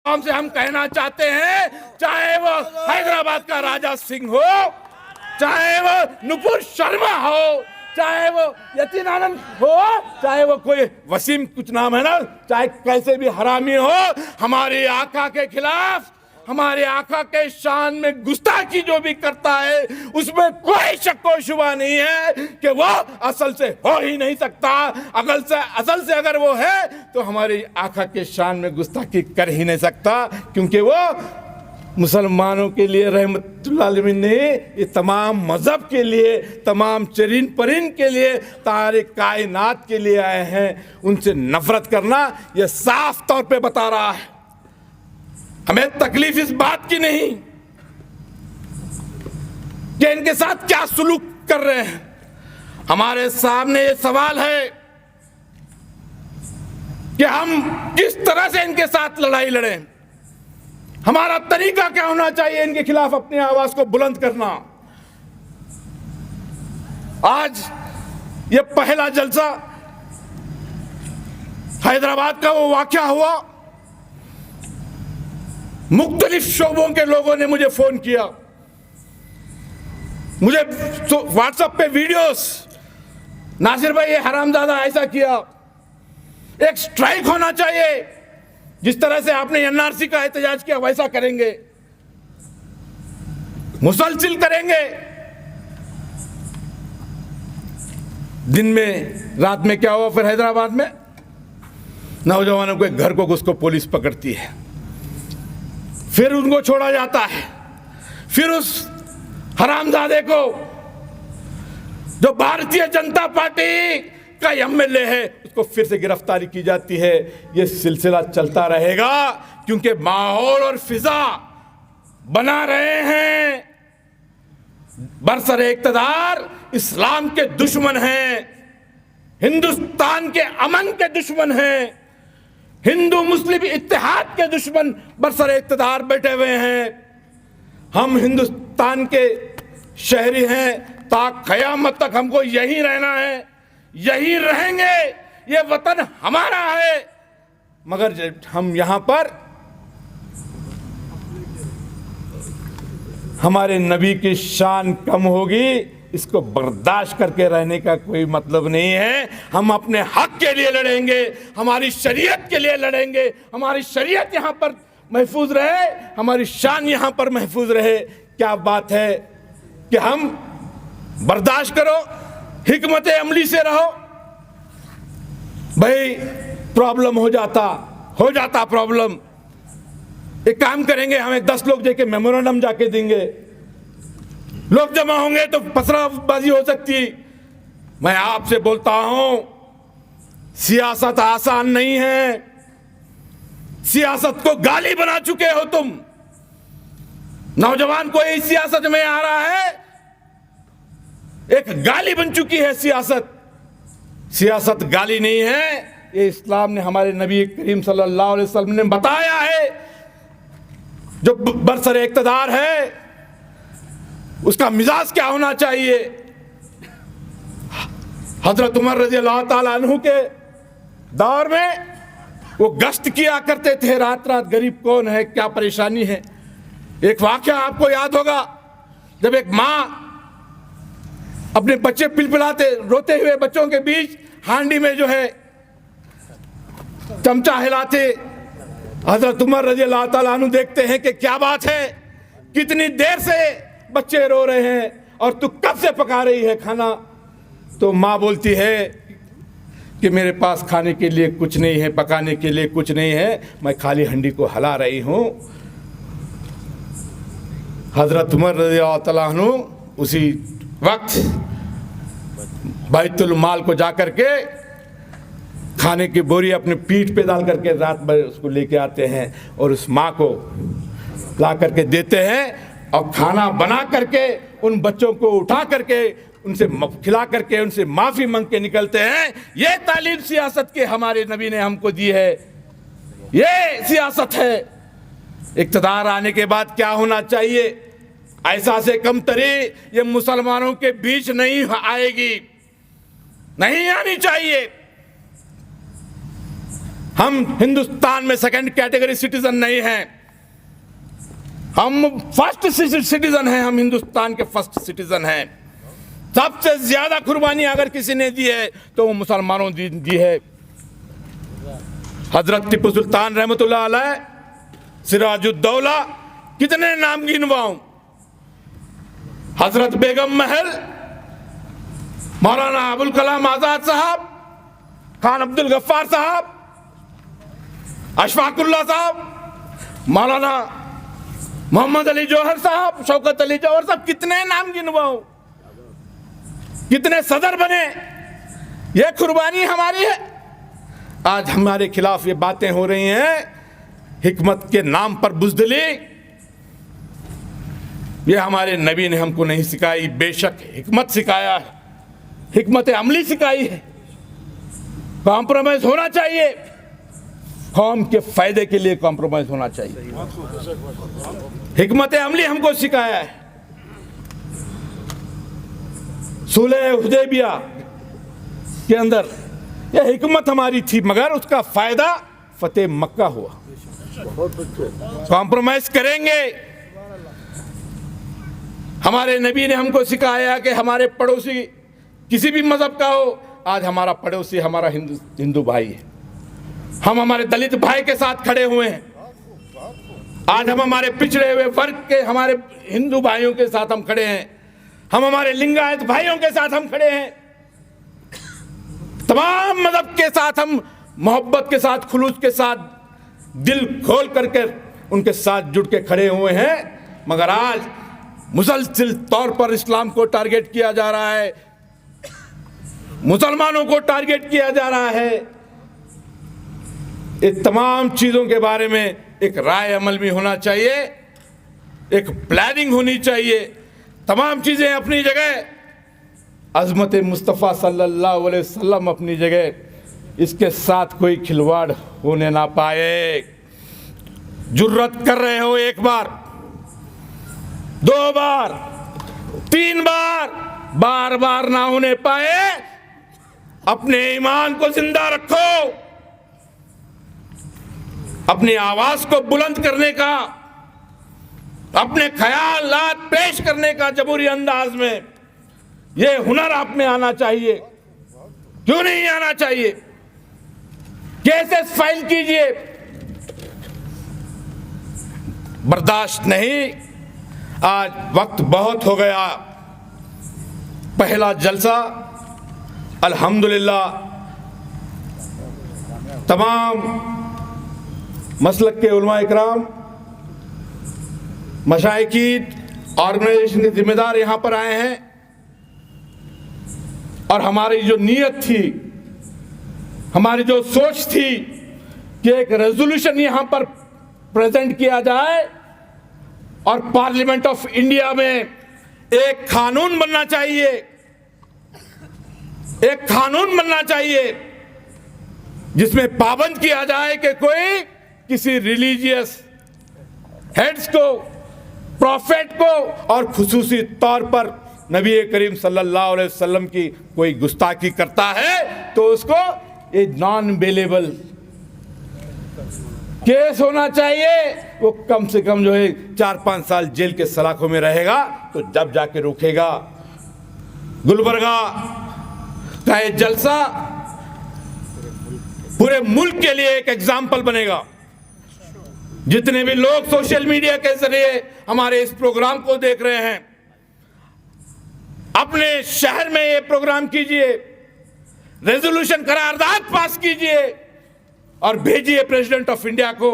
से हम कहना चाहते हैं, चाहे वो हैदराबाद का राजा सिंह हो, चाहे वो नुपुर शर्मा हो, चाहे वो यतीन आनंद हो, चाहे वो कोई वसीम कुछ नाम है ना, चाहे कैसे भी हरामी हो, हमारे आका के खिलाफ, हमारे आका के शान में गुस्ताखी जो भी करता है उसमें कोई शक व शुबा नहीं है कि वो असल से हो ही नहीं सकता। असल से अगर वो है तो हमारे आका के शान में गुस्ताखी कर ही नहीं सकता, क्योंकि वो मुसलमानों के लिए रहमतुल्लाह अलैहि ने ये तमाम मजहब के लिए, तमाम चरीन परिन के लिए, तारे कायनात के लिए आए हैं। उनसे नफरत करना ये साफ तौर पे बता रहा है। हमें तकलीफ इस बात की नहीं कि इनके साथ क्या सुलूक कर रहे हैं, हमारे सामने ये सवाल है कि हम किस तरह से इनके साथ लड़ाई लड़ें। हमारा तरीका क्या होना चाहिए इनके खिलाफ अपनी आवाज को बुलंद करना। आज ये पहला जलसा हैदराबाद का वो वाकया हुआ, मुख्तलिफ शोबों के लोगों ने मुझे फोन किया, मुझे व्हाट्सएप पे वीडियोस, नासिर भाई ये हरामजादा ऐसा किया, एक स्ट्राइक होना चाहिए, जिस तरह से आपने एनआरसी का एहतजाज किया वैसा करेंगे, मुसलसिल करेंगे। दिन में रात में क्या हुआ फिर हैदराबाद में, नौजवानों के घर को घुस को पुलिस पकड़ती है, फिर उनको छोड़ा जाता है, फिर उस हरामजादे को जो भारतीय जनता पार्टी का एमएलए है उसको फिर से गिरफ्तारी की जाती है। यह सिलसिला चलता रहेगा क्योंकि माहौल और फिजा बना रहे हैं। बरसरे इक़्तिदार इस्लाम के दुश्मन हैं, हिंदुस्तान के अमन के दुश्मन हैं, हिंदू मुस्लिम इत्तेहाद के दुश्मन बरसरे इक़्तिदार बैठे हुए हैं। हम हिंदुस्तान के शहरी हैं, ता क़यामत तक हमको यहीं रहना है, यहीं रहेंगे, ये वतन हमारा है। मगर जब हम यहां पर हमारे नबी की शान कम होगी, इसको बर्दाश्त करके रहने का कोई मतलब नहीं है। हम अपने हक के लिए लड़ेंगे, हमारी शरीयत के लिए लड़ेंगे, हमारी शरीयत यहाँ पर महफूज रहे, हमारी शान यहाँ पर महफूज रहे। क्या बात है कि हम बर्दाश्त करो, हिकमत अमली से रहो। भाई प्रॉब्लम हो जाता प्रॉब्लम, एक काम करेंगे, हमें 10 लोग जाके मेमोरेंडम जाके देंगे, लोग जमा होंगे तो पसराबाजी हो सकती। मैं आपसे बोलता हूं, सियासत आसान नहीं है, सियासत को गाली बना चुके हो तुम। नौजवान को इस सियासत में आ रहा है, एक गाली बन चुकी है सियासत। सियासत गाली नहीं है, ये इस्लाम ने, हमारे नबी करीम सल्लल्लाहु अलैहि वसल्लम ने बताया है। जो बरसरे इक़्तिदार है उसका मिजाज क्या होना चाहिए। हजरत उमर रज़ी अल्लाह ताला अन्हु के दौर में वो गश्त किया करते थे, रात रात गरीब कौन है, क्या परेशानी है। एक वाक़या आपको याद होगा, जब एक माँ अपने बच्चे पिलपिलाते रोते हुए बच्चों के बीच हांडी में जो है चमचा हिलाते, हजरत उमर रज़ी अल्लाह ताला अन्हु देखते हैं कि क्या बात है, कितनी देर से बच्चे रो रहे हैं और तू कब से पका रही है खाना। तो माँ बोलती है कि मेरे पास खाने के लिए कुछ नहीं है, पकाने के लिए कुछ नहीं है, मैं खाली हंडी को हिला रही हूँ। हजरत उमर रज़ियल्लाहु तआला अन्हु उसी वक्त बैतुल माल को जाकर के खाने की बोरी अपने पीठ पे डाल करके रात भर उसको लेके आते हैं और उस माँ को ला करके देते हैं और खाना बना करके उन बच्चों को उठा करके उनसे खिला करके उनसे माफ़ी मांग के निकलते हैं। ये तालीम सियासत के हमारे नबी ने हमको दी है, ये सियासत है। इक़्तिदार आने के बाद क्या होना चाहिए, ऐसा से कमतरी ये मुसलमानों के बीच नहीं आएगी, नहीं आनी चाहिए। हम हिंदुस्तान में सेकंड कैटेगरी सिटीजन नहीं हैं, हम फर्स्ट सिटीजन हैं, हम हिंदुस्तान के फर्स्ट सिटीजन हैं। सबसे ज्यादा कुर्बानी अगर किसी ने दी है तो वो मुसलमानों ने दी है। हजरत टिप्पू सुल्तान रहमतुल्लाह अलैह, सिराजुद्दौला, कितने नाम गिनवाऊं, हजरत बेगम महल, मौलाना अबुल कलाम आजाद साहब, खान अब्दुल गफ्फार साहब, अशफाकुल्लाह साहब, मौलाना मोहम्मद अली जौहर साहब, शौकत अली जौहर साहब, कितने नाम गिनवाऊं, कितने सदर बने। ये कुर्बानी हमारी है। आज हमारे खिलाफ ये बातें हो रही हैं हिकमत के नाम पर बुज़दिली। ये हमारे नबी ने हमको नहीं सिखाई, बेशक हिकमत सिखाया है, हिकमत अमली सिखाई है। कॉम्प्रोमाइज होना चाहिए, कौम के फायदे के लिए कॉम्प्रोमाइज होना चाहिए। हिकमत अमली हमको सिखाया है। सुलह हुदैबिया के अंदर यह हिकमत हमारी थी, मगर उसका फायदा फतेह मक्का हुआ। कॉम्प्रोमाइज करेंगे। हमारे नबी ने हमको सिखाया कि हमारे पड़ोसी किसी भी मजहब का हो, आज हमारा पड़ोसी हमारा हिंदू भाई है। हम हमारे दलित भाई के साथ खड़े हुए हैं। आज हम हमारे पिछड़े हुए वर्ग के हमारे हिंदू भाइयों के साथ हम खड़े हैं। हम हमारे लिंगायत भाइयों के साथ हम खड़े हैं। तमाम मजहब के साथ हम मोहब्बत के साथ, खुलूस के साथ, दिल खोल करके उनके साथ जुड़ के खड़े हुए हैं। मगर आज मुसलसिल तौर पर इस्लाम को टारगेट किया जा रहा है, मुसलमानों को टारगेट किया जा रहा है। इन तमाम चीज़ों के बारे में एक राय अमल भी होना चाहिए, एक प्लानिंग होनी चाहिए। तमाम चीज़ें अपनी जगह, अज़मत मुस्तफ़ा सल्लल्लाहु अलैहि वसल्लम अपनी जगह, इसके साथ कोई खिलवाड़ होने ना पाए। जुर्रत कर रहे हो एक बार, दो बार, तीन बार, बार बार ना होने पाए। अपने ईमान को जिंदा रखो, अपनी आवाज को बुलंद करने का, अपने ख्यालात पेश करने का जबूरी अंदाज में, ये हुनर आप में आना चाहिए। क्यों नहीं आना चाहिए? केसेस फाइल कीजिए। बर्दाश्त नहीं। आज वक्त बहुत हो गया। पहला जलसा अल्हम्दुलिल्लाह तमाम मसलक के उलमा इकराम, मशाइकीन, ऑर्गेनाइजेशन के जिम्मेदार यहां पर आए हैं। और हमारी जो नीयत थी, हमारी जो सोच थी कि एक रेजोल्यूशन यहां पर प्रेजेंट किया जाए और पार्लियामेंट ऑफ इंडिया में एक कानून बनना चाहिए, एक कानून बनना चाहिए जिसमें पाबंद किया जाए कि कोई किसी रिलीजियस हेड्स को, प्रॉफेट को और खुसूसी तौर पर नबी करीम सल्लल्लाहु अलैहि वसल्लम की कोई गुस्ताखी करता है तो उसको ये नॉन बेलेबल केस होना चाहिए। वो कम से कम जो है 4-5 साल जेल के सलाखों में रहेगा तो जब जाके रुकेगा। गुलबर्गा का ये जलसा पूरे मुल्क के लिए एक एग्जाम्पल बनेगा। जितने भी लोग सोशल मीडिया के जरिए हमारे इस प्रोग्राम को देख रहे हैं, अपने शहर में ये प्रोग्राम कीजिए, रेजोल्यूशन करारदाद पास कीजिए और भेजिए प्रेसिडेंट ऑफ इंडिया को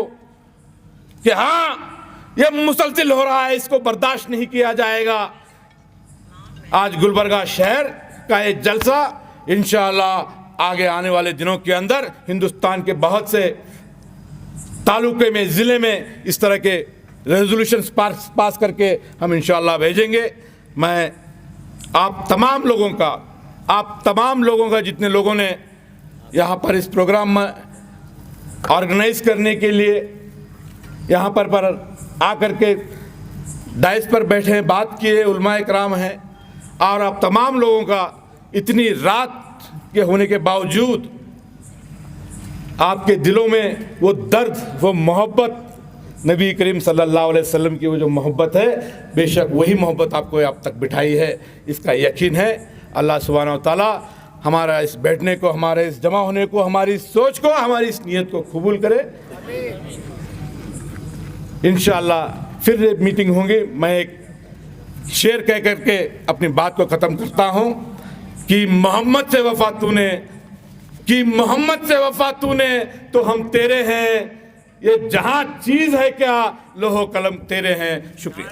कि हाँ ये मुसलसिल हो रहा है, इसको बर्दाश्त नहीं किया जाएगा। आज गुलबर्गा शहर का ये जलसा इंशाअल्लाह आगे आने वाले दिनों के अंदर हिंदुस्तान के बहुत से तालुके में, ज़िले में इस तरह के रेजोल्यूशंस पास करके हम इंशाअल्लाह भेजेंगे। मैं आप तमाम लोगों का जितने लोगों ने यहाँ पर इस प्रोग्राम में ऑर्गेनाइज करने के लिए यहाँ पर आकर के डाइस पर बैठे हैं, बात किए, उलमाए कराम हैं, और आप तमाम लोगों का इतनी रात के होने के बावजूद आपके दिलों में वो दर्द, वो मोहब्बत, नबी करीम सल्लल्लाहु अलैहि वसल्लम की वो जो मोहब्बत है, बेशक वही मोहब्बत आपको अब तक बिठाई है, इसका यकीन है। अल्लाह सुब्हानहू व तआला हमारा इस बैठने को, हमारे इस जमा होने को, हमारी सोच को, हमारी इस नीयत को कबूल करे। इंशाअल्लाह फिर एक मीटिंग होंगी। मैं एक शेर कह करके अपनी बात को ख़त्म करता हूँ कि मोहम्मद से वफ़ा तूने, कि मोहम्मद से वफ़ा तूने तो हम तेरे हैं, ये जहां चीज है क्या लोहो कलम तेरे हैं। शुक्रिया।